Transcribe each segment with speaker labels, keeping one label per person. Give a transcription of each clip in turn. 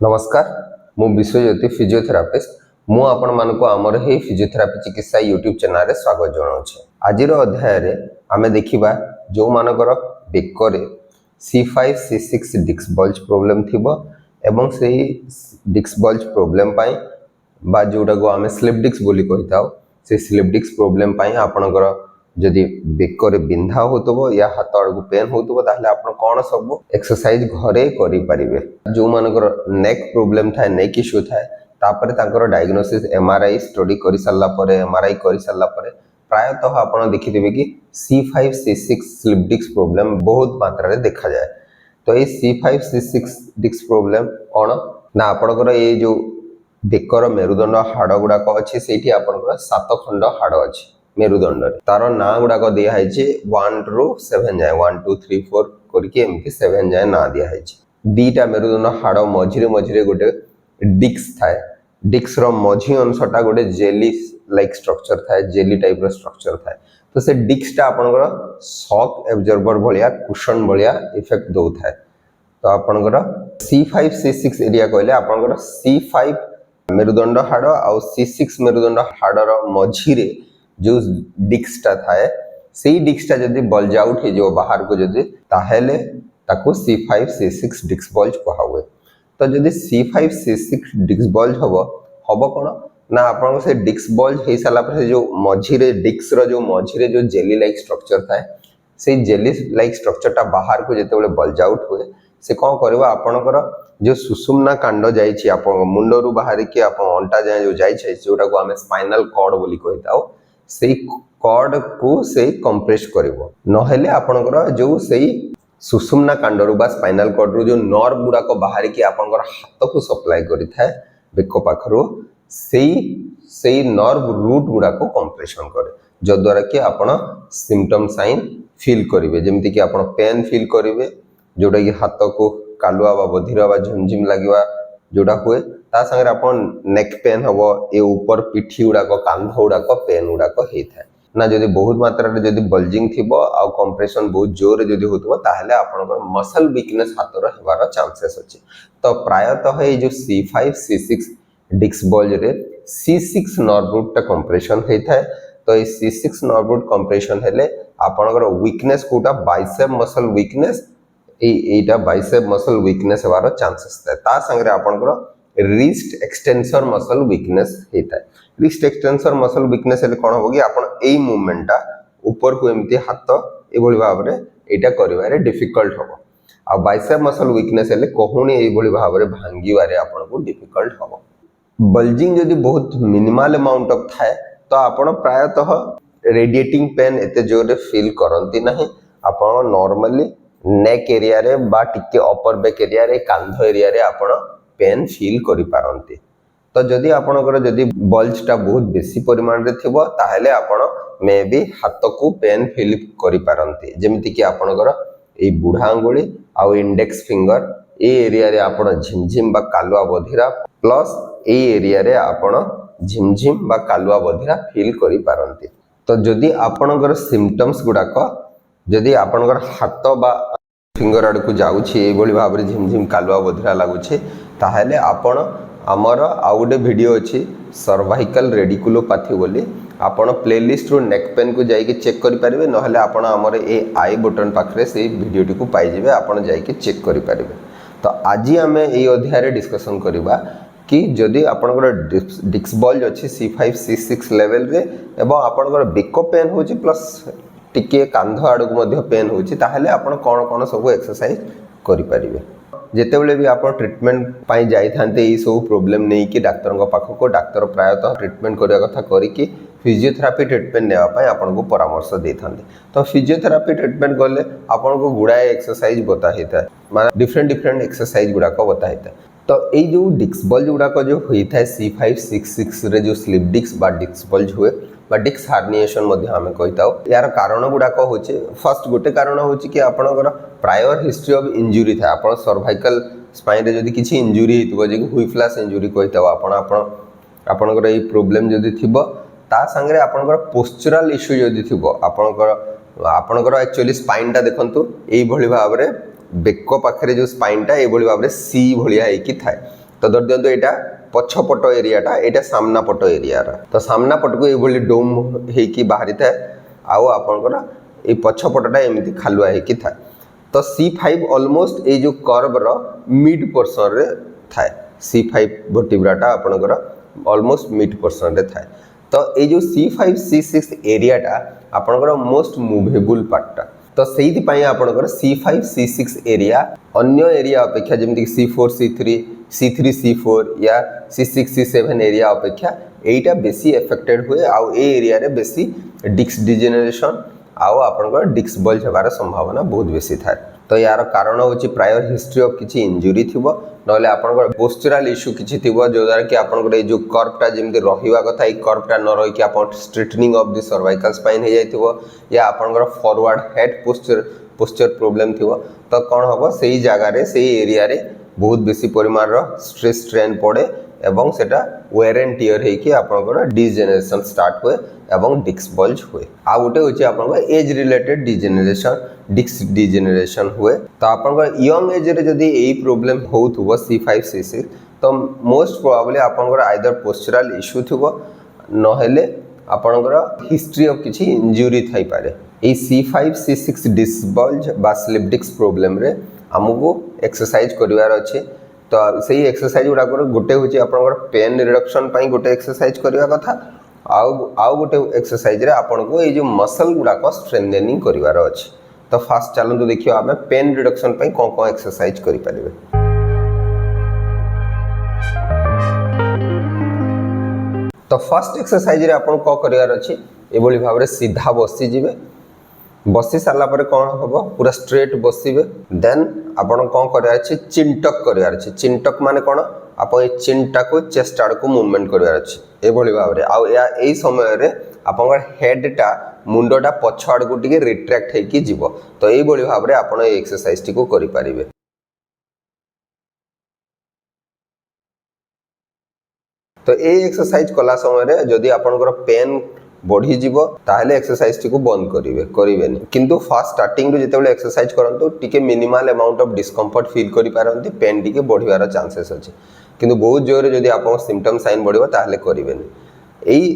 Speaker 1: नमस्कार मु विश्वज्योति फिजियोथेरापिस्ट मु आपण मानको आमर हे फिजियोथेरापी चिकित्सा यूट्यूब चैनल रे स्वागत जणाउछि। आजिर अध्याय रे आमे देखिबा जो मानकर Bekare C5 C6 disc bulge problem थिबो एवं सेही डिस्क बल्ज प्रॉब्लम पाई बा जोटा को आमे स्लिप डिस्क बोली कहिताओ से स्लिप डिस्क प्रॉब्लम पाई आपनकर जदि बेकरे बिंधा होतबो या हाथ आड़ को पेन होतबो ताहले आपण कोन सब एक्सरसाइज घरे करि परिबे। जो मानकर नेक प्रॉब्लम थाए नेक इश्यू थाए तापरे तांकर डायग्नोसिस एमआरआई स्टडी करि सल्ला परे एमआरआई करि सल्ला परे प्रायतः आपण देखिथिबे कि C5 C6 slip disc problem बहुत मात्रा रे देखा जाए। तो ये C5 C6 डिस्क प्रॉब्लम कोन ना आपनकर ये जो बेकर मेरुदंड हाड़ गुडाक अछि सेठी आपनकर 7 खंड हाड़ अछि मेरुदंड तार ना गुडाक दिया है 1 ରୁ 7 जाए 1 2 3 4 करके एमती 7 जाए ना दिया है। दीटा मेरुदंड हाड़ मझिरे मझिरे गोटे डिस्क थाए डिस्क रो मझी अंशटा गोटे जेली लाइक स्ट्रक्चर थाए जेली टाइप रो स्ट्रक्चर थाए। तो से डिस्कटा आपनकर शॉक एब्जॉर्बर भलिया कुशन भलिया इफेक्ट दउ थाए। तो आपनकर C5 C6 एरिया कहले आपनकर C5 मेरुदंड हाड़ आ C6 मेरुदंड हाड़र मझिरे जो डिस्कटा थाए सेही डिस्कटा जदि बल्ज आउट हे जो बाहर को जदि ताहेले ताको C5 C6 डिस्क बल्ज कहा हुए। तो जदि C5 C6 डिस्क बल्ज हबो कोन ना आपन से डिस्क बल्ज हे साला पर जो मझिरे डिस्क रो जो मझिरे जो जेली लाइक स्ट्रक्चर थाए से जेली लाइक स्ट्रक्चरटा बाहर को जते बेले बल्ज आउट हुए से कोन करबो आपनकर जो सुषुम्ना कांड जाई छी आपन मुंडरू बाहर के आपन अंटा जाय जो जाई छै जोटा को हमें स्पाइनल कॉर्ड बोली कहिताओ से कॉर्ड को से कंप्रेस करिवो नहेले आपनकर जो सेही सुषुम्ना कांडरू बा स्पाइनल कॉर्ड रो जो नर्व गुडा को बाहर के आपनकर हाथ को सप्लाई करि थाए बेको पाखरो सेही नर्व रूट गुडा को कंप्रेशन करे जो द्वारा कि आपण सिम्पटम साइन फील करिवे जेमति कि आपण पेन फील करिवे जोटा कि हाथ को कालुआ बा बधिरा बा झुमझुम लागवा जोटा हुए ता संगे आपण नेक पेन हबो ए ऊपर पिठी उडा को कांध उडा को पेन उडा को हे थाए ना जदि बहुत मात्रा रे जदि बल्जिंग थिबो आ कंप्रेशन बहुत जोर जदि होतबो ताहले आपनकर मसल वीकनेस हाथर हेबार चांसेस अछि। तो प्रायतः ए जो C5 C6 डिस्क बल्ज रे C6 नर्व रूट टा कंप्रेशन हे थाए। तो ए C6 नर्व रूट कंप्रेशन हेले आपनकर वीकनेस कोटा बाइसेप मसल वीकनेस एटा बाइसेप मसल वीकनेस हेबार चांसेस थाए। ता संगे आपनकर रिस्ट एक्सटेंसर मसल वीकनेस हेता है। रिस्ट एक्सटेंसर मसल वीकनेस हेले कोन होगी आपण एई मूवमेंटटा ऊपर को एमती हाथ ए भली भाव रे एटा करिवारे डिफिकल्ट होबो आ बाइसेप मसल वीकनेस हेले कोहुनी एई भली भाव रे भांगीवारे आपण को डिफिकल्ट होबो। बल्जिंग जदि बहुत मिनिमल अमाउंट ऑफ थाए तो आपण प्रायतः रेडिएटिंग पेन एते जोरे फील करंती नाही आपण नॉर्मली नेक एरिया रे बा टिके अपर बैक एरिया रे कांध एरिया रे आपण पेन फील करि पारंती। तो जदि आपनकर जदि बल्जटा बहुत बेसी परिमाण रे थिबो ताहेले आपण मे बी हाथ को पेन फील करि पारंती जेमिति कि आपनकर ए बुढ़ा अंगुली आ इंडेक्स फिंगर ए एरिया रे आपण झिमझिम बा कालुआ बधिरा प्लस ए एरिया रे आपण झिमझिम बा कालुआ बधिरा फील करि पारंती। तो जदि आपनकर सिम्पटम्स गुडाक जदि आपनकर हाथ बा फिंगर आड़ को जाउछि ए बोली भाव रे झिमझिम कालुआ बधिरा लागुछि ताहेले आपण हमर आउ गोटे वीडियो अछि सर्वाइकल रेडिकुलोपैथी बोली आपण प्लेलिस्ट रो नेक पेन को जाई के चेक करि परिबे नहले आपण हमर ए आई बटन पाखरे से वीडियो को पाई जिवे आपण जाई के चेक करि परिबे। तो आज हमें ए अध्याय रे डिस्कशन करबा कि जदि आपनकर डिस्क बल्ज अछि C5 C6 लेवल रे एवं आपनकर बेको पेन होछि प्लस टिके कांध आड़ को मध्य पेन होछि ताहले आपण कोन कोन सब एक्सरसाइज करि परिबे। जेतेबेले भी आप ट्रीटमेंट पाई जाई थांते ई सब प्रॉब्लम नहीं कि डाक्टर को पाखो को डाक्टर प्रायतः ट्रीटमेंट करिया कथा करिकि फिजियोथेरापी ट्रीटमेंट नेवा पाई आपन को परामर्श दे थांते। तो फिजियोथेरापी ट्रीटमेंट गले आपन को गुडाए एक्सरसाइज बता हेता माने डिफरेंट एक्सरसाइज गुडा को बता हेता। तो ए जो डिस्क बल्ज गुडा को जो होई थाए C5 C6 रे जो स्लिप डिस्क बा डिस्क बल्ज हुए बा डिस्क हार्निएशन मध्ये हमें कहिताओ यार कारण गुडाक होचे फर्स्ट गोटे कारण होची कि आपनकर प्रायर हिस्ट्री ऑफ इंजुरी था आपण सर्वाइकल स्पाइन रे जदी किछि इंजुरी हेतबो जे व्हिप्लास इंजुरी कहिताओ आपनकर ए प्रॉब्लम जदी थिबो ता संगे आपनकर पोस्चरल इश्यू जदी थिबो आपनकर एक्चुअली स्पाइन टा देखंतु एई भली भाव रे बेको पाखरे जो स्पाइन टा ए भली भाव रे सी भलिया हेकी थाए तो धर दियंतु एटा पछपट एरियाटा एटा सामना पट एरिया तो सामना पट को ये डोम होइकी बाहरी था आउ आपनकर ए पछपटटा एमती खालुआ होइकी था तो C5 ऑलमोस्ट ए जो कर्व रो मिड पोर्शन रे थाए C5 वर्टिब्राटा आपनकर ऑलमोस्ट मिड पोर्शन रे थाए तो ये जो C5 C6 एरियाटा आपनकर मोस्ट मूवेबल पार्टटा तो से आपनकर C5 C6 एरिया अन्य एरिया अपेक्षा जमी C4 C3 C3 C4 या C6 C7 एरिया अपेक्षा एटा बेसी एफेक्टेड हुए आउ ए एरिया रे बेसी डिस्क डिजेनरेशन आउ आपनकर डिस्क बल्ज हेबार संभावना बहुत बेसी थाए तो यार कारण होची प्रायर हिस्ट्री ऑफ किछि इंजुरी थिबो नले आपनकर पोस्चरल इश्यू किछि थिबो जो द्वारा कि आपनकर ए जो कर्वटा जेमति रहिवा कथा ए कर्वटा न रहि कि आपन straightening of the cervical spine हे जाइथिबो या आपनकर फॉरवर्ड हेड पोस्चर प्रॉब्लम थिबो तो कोन हबो सेही जागा रे सेही एरिया रे बहुत बेसी परिमाण रो स्ट्रेस स्ट्रेन पड़े एवं सेटा वेयर एंड टियर हे कि आपनकर डिजेनरेशन स्टार्ट हुए एवं डिस्क बल्ज हुए आ गोटे होची आपनकर age related degeneration disc degeneration हुए तो आपनकर यंग एज रे जदी एई प्रॉब्लम होउथबो C5 C6 तो मोस्ट प्रोबेबली आपनकर आइदर पोस्चरल इश्यू थिबो न हेले आपनकर हिस्ट्री ऑफ किछि इंजुरी थाई पारे ए C5 C6 डिस्क बल्ज बा स्लिप डिस्क प्रॉब्लम रे हमको एक्सरसाइज करिवार अछि तो सही एक्सरसाइज गुडा गोटे होची आपनकर पेन रिडक्शन पई गोटे एक्सरसाइज करिवा कथा आउ गोटे एक्सरसाइज रे आपन को ए जो मसल गुडा को स्ट्रेंथनिंग करिवार अछि तो फास्ट चलंतु देखियो आमे पेन रिडक्शन पई कोन एक्सरसाइज करि परिबे तो फर्स्ट एक्सरसाइज रे आपन को करिवार अछि ए बोली भाबरे सीधा बसी जिवे बसी साला पर कौन हम पूरा स्ट्रेट बसवे देन आपन कौन करार चिंटक करार चिंटक माने कौन आप चिंटा को चेस्ट आड़ को मूवमेंट करार अच्छे भाव में आउ यही समय रे आपन हेडटा मुंडटा पछ आड़ को टिके रिट्रैक्ट होकी जीव तो यही भाव में आपन एक्सरसाइज टी को करि पारिबे तो ये एक्सरसाइज कला समय जदि आपनकर पेन बढ़ी जीवो ताहले एक्सरसाइज टी को बंद करिवेनी किंतु फास्ट स्टार्टिंग रो जेतेबेले एक्सरसाइज करंतो टिके minimal amount of discomfort feel करि पारंती पेन टिके बढ़िवार चांसेस अछि किंतु बहुत जोरे जदि आपन सिम्पटम साइन बढ़िबो ताहले करिवेनी एई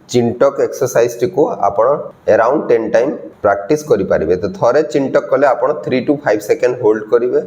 Speaker 1: चिंटक एक्सरसाइज टी को आपन अराउंड 10 टाइम प्रैक्टिस करि पारिबे तो थरे चिंटक कले आपन 3 to 5 सेकंड होल्ड करिवे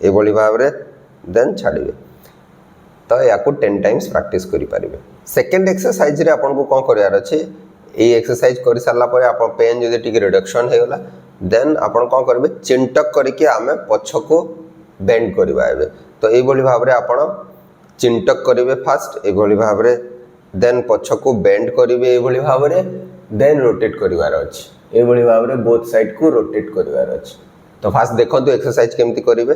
Speaker 1: ए बळी भाबरे देन छाडिबे तो या को 10 टाइम्स प्रैक्टिस करि पारिबे सेकंड एक्सरसाइज रे आपन को कोन करियार अछि ए एक्सरसाइज करि सारला परे आपन पेन जदि टिके रिडक्शन हे गला देन आपन कोन करबे चिंटक करके आमे पछ को बेंड करबा एबे तो ए बळी भाबरे आपन चिंटक करिवे फास्ट ए बळी भाबरे देन पछ को बेंड करिवे ए बळी भाबरे देन रोटेट करिवार अछि ए बळी भाबरे बोथ साइड को रोटेट करिवार अछि तो फास्ट देखंतु एक्सरसाइज केमति करिवे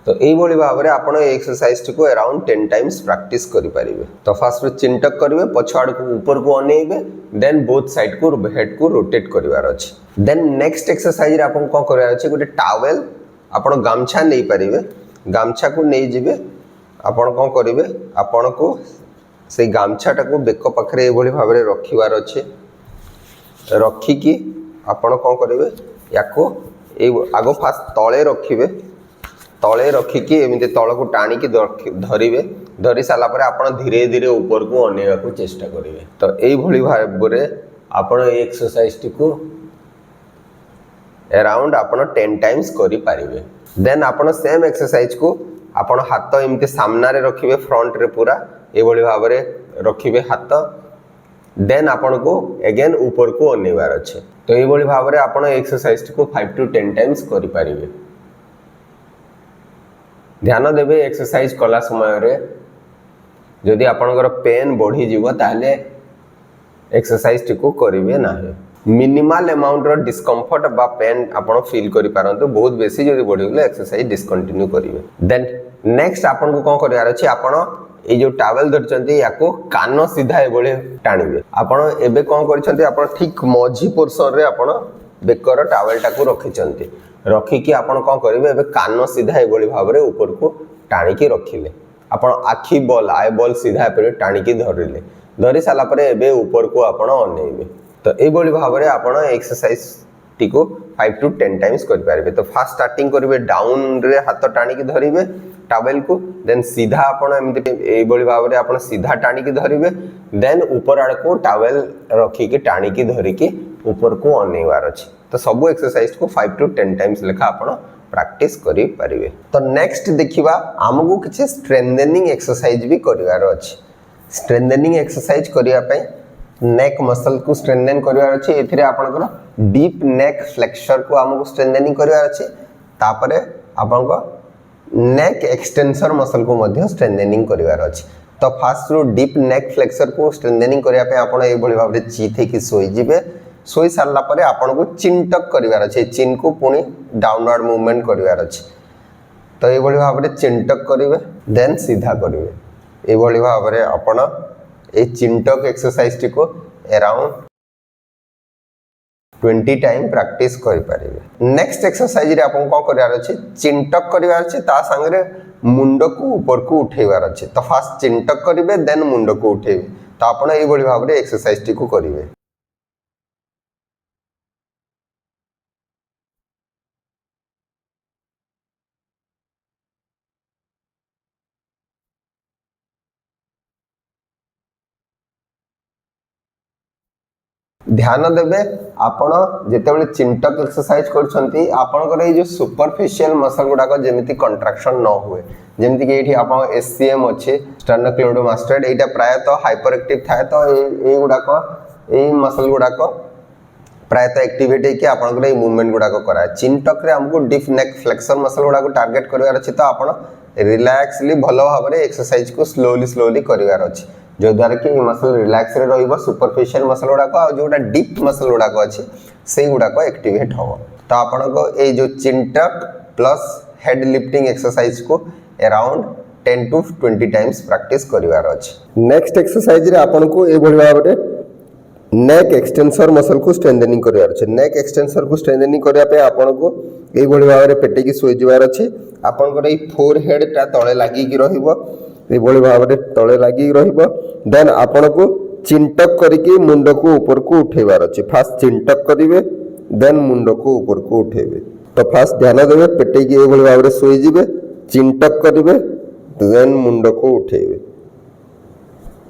Speaker 1: तो यही भाव में आप एक्सरसाइज टी को अराउंड 10 टाइम्स प्रैक्टिस करि पारिबे तो फास्ट चिंटक करिवे पछाड़ को ऊपर को अनेइबे देन बोथ साइड को हेड को रोटेट करिवार अछि देन नेक्स्ट एक्सरसाइज रे आपन को करबार अछि गोटे टॉवेल आपन गामछा नै पारिबे गामछा को नै जिवे आपन को करिवे आपन को से गामछाटा को बेक पाखरे एभली भाव में रखिवार अछि रखी की आपन को करिवे याको ए आगो फास्ट तळे रखिवे तले रखिकी एमती तल को टाणी की धरिवे धरी सारा पर आपन धीरे धीरे ऊपर को अनेवा को चेष्टा करेंगे तो यही भाव में आपन एक्सरसाइज टी को अराउंड आपन 10 टाइम्स करि पारिबे देन आपन सेम एक्सरसाइज को आपन हाथ एमती सामना रे रखिवे फ्रंट रे पूरा एभली भाव में रखिवे हाथ देन आपन को अगेन ऊपर को अनेवार अच्छे तो यही भाव में आपन एक्सरसाइज को 5 to 10 टाइम्स करि पारिबे ध्यान देवे एक्सरसाइज कला समय रे जदि आपनकर पेन बढ़ी जीवो ताहले एक्सरसाइज टी को करिवे नाही मिनिमल अमाउंट रो डिस्कम्फर्ट बा पेन आपन फील करि पारंतो बहुत बेसी जदि बढ़ी गेले एक्सरसाइज डिस्कंटिन्यू करिवे देन नेक्स्ट आपन को कोन करियार अछि आपन ए जो टॉवेल धरचंती याको कान सीधा एबळे टाणिबे आपन एबे कोन करचंती आपन ठीक मझी पोर्शन रे आपन बेकर टॉवेल टाको रखिचंती रखिकी आपन कोन करिवे एबे कान सीधा एबळी भाव रे ऊपर को टाणिकी रखिले आपन आखी बॉल आई बॉल सीधा पे टाणिकी धरिले धरी साला परे एबे ऊपर को आपन अनेइबे तो एभली भाव में आपण एक्सरसाइज टी को 5 to 10 टाइम्स कर पारे। तो फास्ट स्टार्टिंग करेंगे डाउन रे हाथ टाणिकी धरिबे टावेल को, देन सीधा आपण एमती एभली भाव में आपण सीधा टाणिकी धरिबे, देन ऊपर आड़ को टावेल रखिकी टाणिकी धरिकी ऊपर को अनेवार अछि। तो सब एक्सरसाइज को 5 to 10 टाइम्स लेखा आपण प्रैक्टिस करि परिबे। तो नेक्स्ट देखिबा हमकु किछि स्ट्रेंथनिंग एक्सरसाइज भी करिवार अछि। स्ट्रेंथनिंग एक्सरसाइज करिया पय नेक मसल को स्ट्रेंथन करिवार अछि। एथिरे आपनकर डीप नेक फ्लेक्सर को हमकु स्ट्रेंथनिंग करिवार अछि। तापरे आपनको नेक एक्सटेंसर मसल को मध्य स्ट्रेंथनिंग करिवार अछि। तो फास्ट रो डीप नेक फ्लेक्सर को स्ट्रेंथनिंग करिया पय आपण ए भली भाबरे चित हेकि सोई जिवे। सोई सारला परे आपण को चिन टक करिवार अछि। चिन को पुनी डाउनवर्ड मूवमेंट करिवार अछि। तो ए भली भाबरे चिन टक करिवे, देन सीधा करिवे। ए भली भाबरे आपण ए चिन टक एक्सरसाइज टी को अराउंड 20 टाइम प्रैक्टिस करि परिवे। नेक्स्ट एक्सरसाइज रे आपण को करिवार अछि, चिन टक करिवार अछि, ता संगे मुंड को ऊपर को उठेवार अछि। तो फास्ट चिन टक करिवे, देन मुंड को उठेबे। तो आपण ए भली भाबरे एक्सरसाइज टी को करिवे। ध्यान देबे आपण जेतेबेले चिंटक एक्सरसाइज करछंती आपनकर ए जो सुपरफिशियल मसल गुडा को जेमिति कंट्रैक्शन न हुए, जेमिति कि एठी आपण एससीएम अछि स्टर्नोक्लेइडोमास्टोइड, एटा प्राय तो हाइपर एक्टिव थाए। तो ए गुडा को ए मसल गुडा को प्राय तो एक्टिवेट है कि आपनकर ए मूवमेंट गुडा को कराए। चिंटक रे हमको डीप नेक फ्लेक्सर मसल गुडा को टारगेट करवार अछि। तो आपण रिलैक्सली भलो भाबरे एक्सरसाइज को स्लोली करिवार अछि, जो द्वारा कि मसल रिलैक्स रे रहइबो। सुपरफिशियल मसल गुडा को जोटा डीप मसल गुडा को अछि सेही गुडा को एक्टिवेट हो। तो आपण को ए जो चिंटक प्लस हेड लिफ्टिंग एक्सरसाइज को अराउंड 10 to 20 टाइम्स प्रैक्टिस करिवार अछि। नेक्स्ट एक्सरसाइज रे आपण को ए भली भाबरे नेक एक्सटेंसर मसल को स्ट्रेंथनिंग करिवार अछि। नेक एक्सटेंसर को स्ट्रेंथनिंग करिया पे आपण को ए भली भाबरे पेटे की सोइ जिवार अछि। आपण को ए फोर हेड ता तळे लागि कि रहिबो, ए भली भाबरे तळे लागि रहिबो। देन आपण को चिंटक करके मुंड को ऊपर को उठेबार अछि। फास्ट चिंटक करिवे, देन मुंड को ऊपर को उठेबे। तो फास्ट ध्यान देबे पेटे की ए भली भाबरे सोइ जिवे, चिंटक करिवे, देन मुंड को उठेबे।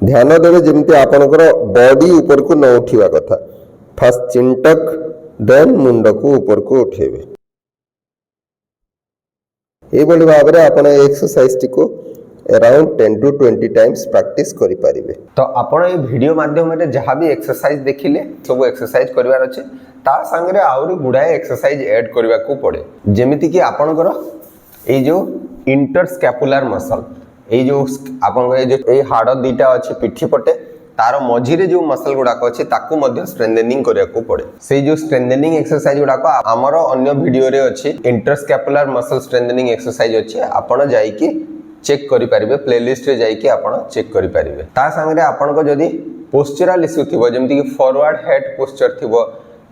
Speaker 1: ध्यान देबे जेमिति आपनकर बॉडी ऊपर को न उठिवा कथा। फास्ट चिंटक, देन मुंड को ऊपर को उठेबे। ए भली भाबरे आपण एक्सरसाइज टी को अराउंड 10 to 20 टाइम्स प्रैक्टिस करि परिबे। तो आपण ए वीडियो माध्यम रे जहा भी एक्सरसाइज देखिले सब एक्सरसाइज करिवार अछि। ता संगे आउरी गुडाए एक्सरसाइज ऐड करिवा को पड़े, जेमिति कि आपनकर ए जो इंटरस्कैपुलर मसल, ए जो आपनकर ए जो ए हाड़ दीटा अछि पिठी पटे, तार मझी रे जो मसल गुडा को अछि ताकू मध्य स्ट्रेंथनिंग करिया को पड़े। से जो स्ट्रेंथनिंग एक्सरसाइज गुडा को हमरो अन्य वीडियो रे अछि, इंटरस्कैपुलर मसल स्ट्रेंथनिंग एक्सरसाइज अछि। आपण जाई कि चेक करि परिबे, प्लेलिस्ट रे जाई कि आपण चेक करि परिबे। ता संगे आपण को जदी पोस्चरल इश्यू थिबो, जेमति कि फॉरवर्ड हेड पोस्चर थिबो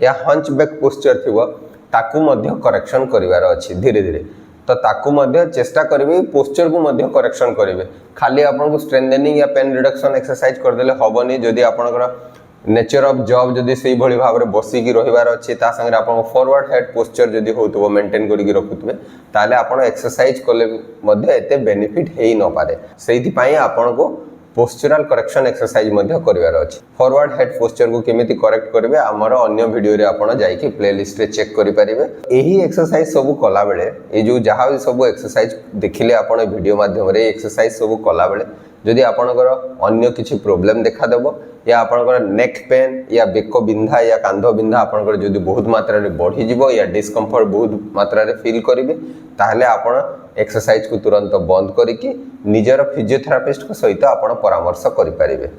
Speaker 1: या हंच बैक पोस्चर थिबो, ताकू मध्य करेक्शन करिवार अछि धीरे धीरे। तो ताकू मध्य चेष्टा करिवे पोस्चर को मध्य करेक्शन करिवे। खाली आपण को स्ट्रेंथनिंग या पेन रिडक्शन एक्सरसाइज कर देले हबनी। जदी आपनकर नेचर ऑफ जॉब जदी सेही भली भाबरे बसी की रहिवार अछि, ता संगे आपण फॉरवर्ड हेड पोस्चर जदी होतबो मेंटेन करि रखुतबे, ताले आपण एक्सरसाइज कले मध्य एते बेनिफिट हेई न पारे। सेहिति पई आपण को पोस्चरल करेक्शन एक्सरसाइज मध्य करिवार अछि। फॉरवर्ड हेड पोस्चर को केमिति करेक्ट करिवे हमर अन्य वीडियो रे आपण जाई कि प्लेलिस्ट रे चेक करि परिबे। एही एक्सरसाइज सब कला बेले ए जो जहा भी सब एक्सरसाइज देखिले आपण वीडियो माध्यम रे एक्सरसाइज सब कला बेले जदि आपनकर अन्य किछि प्रॉब्लम देखा देबो या आपनकर नेक पेन या बेक बिंधा या कांध बिंधा आपनकर जदि बहुत मात्रा रे बढ़ी जिवो या डिस्कम्फर्ट बहुत मात्रा रे फील करिवे, ताहले आपण एक्सरसाइज को तुरंत बंद करिकि निजर फिजियोथेरापिस्ट को सहित आपण परामर्श करि परिबे।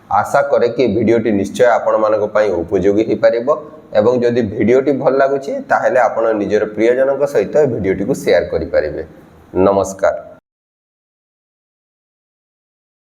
Speaker 1: आशा करे कि वीडियोटी निश्चय आपण मानको पई उपयोगी हि परिबो एवं जदि वीडियोटी भल लागुछि ताहले आपण निजर प्रियजनक सहित वीडियोटी को शेयर करि परिबे। नमस्कार।